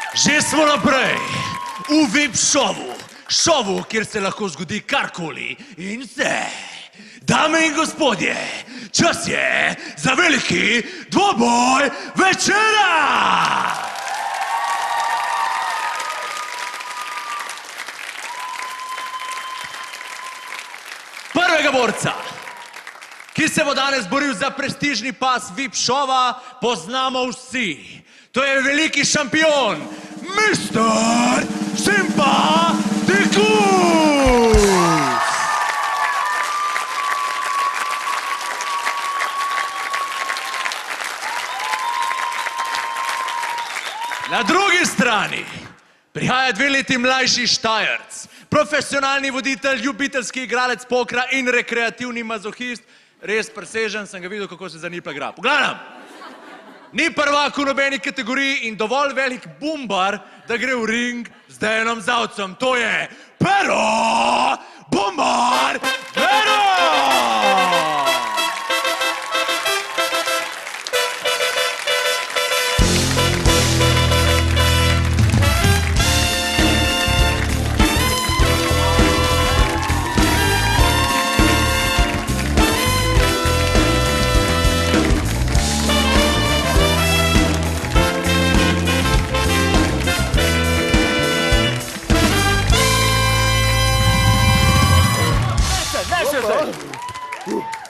Že smo naprej, v VIP šovu. Šovu, kjer se lahko zgodi karkoli in vse. Dame in gospodje, čas je za veliki dvoboj večera! Prvega borca, ki se bo danes boril za prestižni pas VIP šova, poznamo vsi. To je veliki šampion, Mr. Sympathikus! Na drugi strani prihaja 2 leti mlajši Štajerc, profesionalni voditelj, ljubiteljski igralec pokra in rekreativni mazohist. Res presežen, sem ga videl, kako se za nipla igra. Pogledam! Ni prvak v nobeni kategoriji in dovolj velik bumbar, da gre v ring z Dejanom Zavcem. To je Pero Bumbar Pero!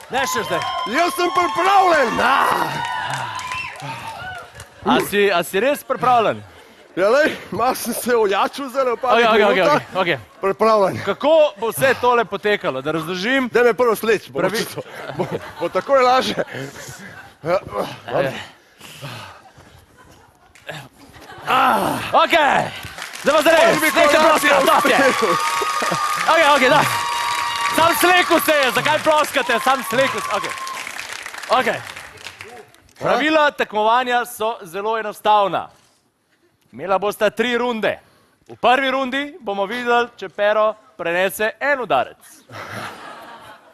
Ne še zdaj. Jaz sem pripravljen. A si res pripravljen? Ja, lej, malo sem se ojačil zdaj v par minutah. Ok. Pripravljen. Kako bo vse tole potekalo? Da razložim? Daj me prvo sleč, bo takoj lažje. Ok. Zdaj pa zdaj. Slejka ploska. Ok, da. Sam sleku se je, zakaj ploskate? Sam sleku se, ok. Pravila tekmovanja so zelo enostavna. Imela bosta 3 runde. V prvi rundi bomo videli, če Pero prenese 1 udarec.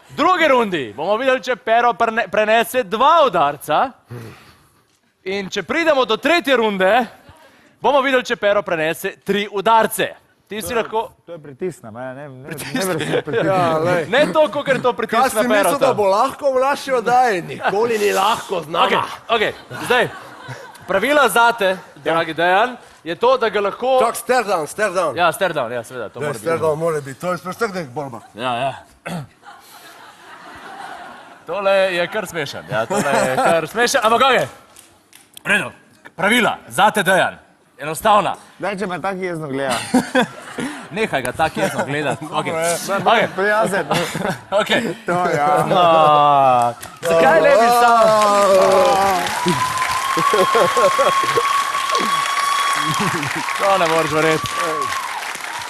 V drugi rundi bomo videli, če Pero prenese 2 udarca. In če pridemo do 3. runde, bomo videli, če Pero prenese 3 udarce. Ti si lahko... To je pritisna, ne Ne toliko, ker to pritisna Pero. Kaj si mislil, da bo lahko v naši oddaji? Nikoli ni lahko z nama. Ok, zdaj, pravila zate, dragi Dejan, je to, da ga lahko... Čak, stare down. Ja, stare down, ja, seveda, to mora biti. Stare down mora biti, to je sprostrednih borba. Ja. Tole je kar smešen, ampak ok. V redu, pravila, zate Dejan. Enostavna. Daj, če me tak jezno gleda. Nehaj ga tak jezno gledati. Prijazen. Ok. To, ja. Zakaj ne bi sam? To ne moraš verjeti.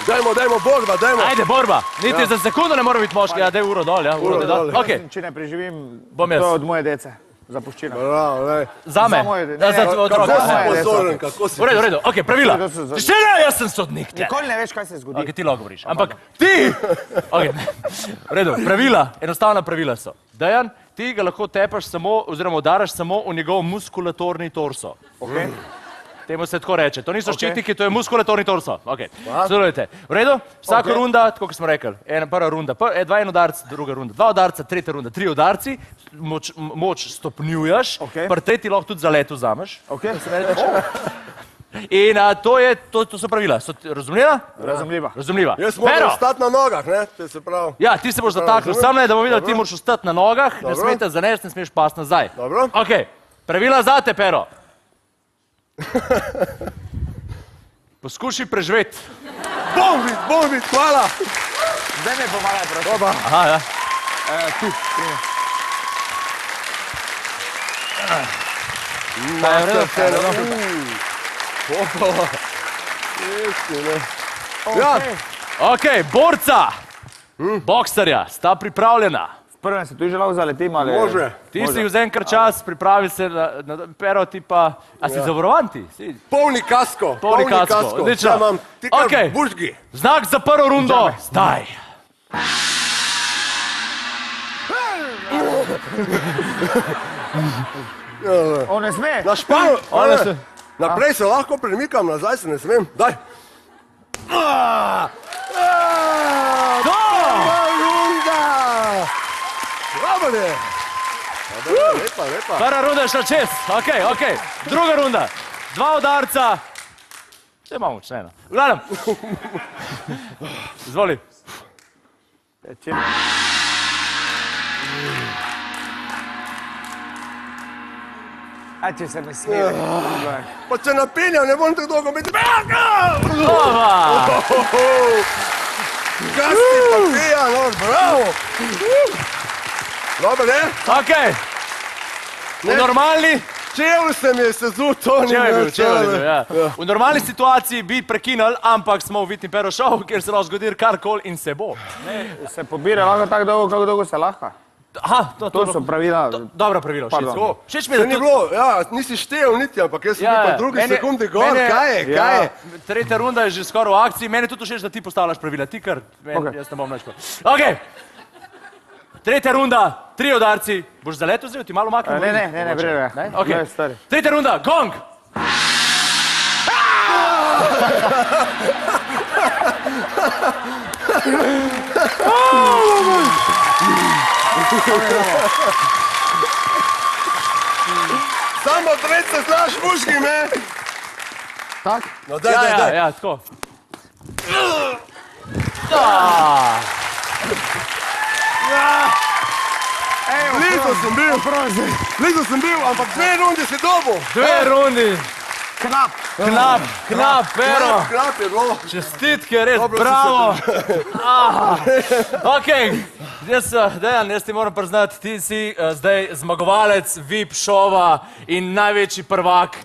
Dajmo, borba, dajmo. Ajde, borba. Niti za sekundo ne mora biti moški. Ja, daj uro dol, ja. Uro dol. Ok. Če ne preživim, Bom jaz. to od moje dece. Zapuščina. Bravo, lej. Zame. Za Kako si pozoren, kako si... V redu, ok, pravila. Jaz sem sodnik. Nikoli ne veš, kaj se zgodi. Ok, ti lahko govoriš. Ampak ti... Ok, v redu, pravila, enostavna pravila so. Dejan, ti ga lahko tepaš samo, oziroma udaraš samo v njegov muskulatorni torso. Ok. Temu se tako reče. To niso ščitniki, to je muskulatorni torso. Ok, sodelujte. V redu, vsako runda, tako kot smo rekli, prva runda, 2 udarci, druga runda, 2 udarca, tretja runda, 3 udarci, moč stopnjuješ, pri tretji lahko tudi za let vzameš. Ok. In to so pravila. Razumljena? Razumljiva. Jaz moram ostati na nogah, ne? To se pravi. Ja, ti se boš zataknil. Sam ne, da bomo videli, ti moraš ostati na nogah, ne smete zanesti, ne smeš pasti nazaj. Dobro. Ok, pravila zate, Pero. Poskuši preživeti. Bom vid, hvala. Zdaj me pomagaj, prosim. Oba. Aha, ja. Tu, Ok, borca, boksarja, sta pripravljena. Prvem se tu že lahko zaletim, ali... Može. Ti si vzel enkrat čas, pripravi se na Pero, ti pa... A si zavarovan ti? Polni kasko. Odlično. Ja, imam ti kar Ok. bužgi. Znak za prvo rundo, zdaj. On ne sme. Na španu. Naprej se lahko premikam, nazaj se ne smem. Daj. Prva runda! Bravo je! Lepa, lepa. Prva runda je šla čez. Ok. Druga runda. 2 udarca. Še malo močneno. V glavnem. Izvoli. A če se ne smije. Pa če napenjam, ne bom tako dolgo biti. Ova! Gasti pa pija, no, bravo. Dobro, ne? Ok. V normalni... Čevelj se mi je sezul, to ni Čevelj je bil, ja. V normalni situaciji bi prekinili, ampak smo v Vitni Pero šov, kjer se lahko zgodi karkoli in se bo. Se pobira lahko tako dolgo, kako dolgo se lahko. Aha, To so pravila. Dobra pravila, všeč mi je, To ni bilo, ja, nisi štev niti, ampak jaz sem bil pa drugi sekundi gor, kaj je? Tretja runda je že skoraj v akciji, meni je tudi všeč, da ti postavljaš pravila, ti kar, jaz ne bom več. Ok, tretja runda, 3 udarci, boš zaletel zdaj, ti malo maknil? Ne, breve. Ok, tretja runda, gong! Samo odred se znaš muški, me! Tak? No daj. Ja, tako. Blizu sem bil, ampak 2 rundi si dobil. 2 rundi. Knap. Pero. Knap je bilo. Čestitke, res, Dobro si bravo. Ok, Dejan, jaz ti moram priznati, ti si zdaj zmagovalec VIP šova in največji prvak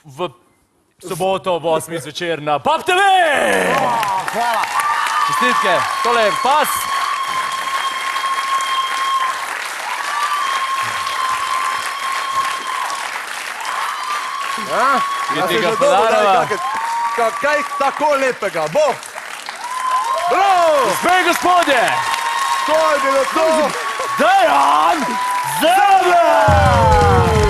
v soboto ob 8 zvečer na Pop TV! Hvala. Čestitke, tole je pas. Ja, ti ga podarava. Kaj tako lepega, bo! Bravo! Gospe in gospodje! To je bilo to! Dejan Zemlja!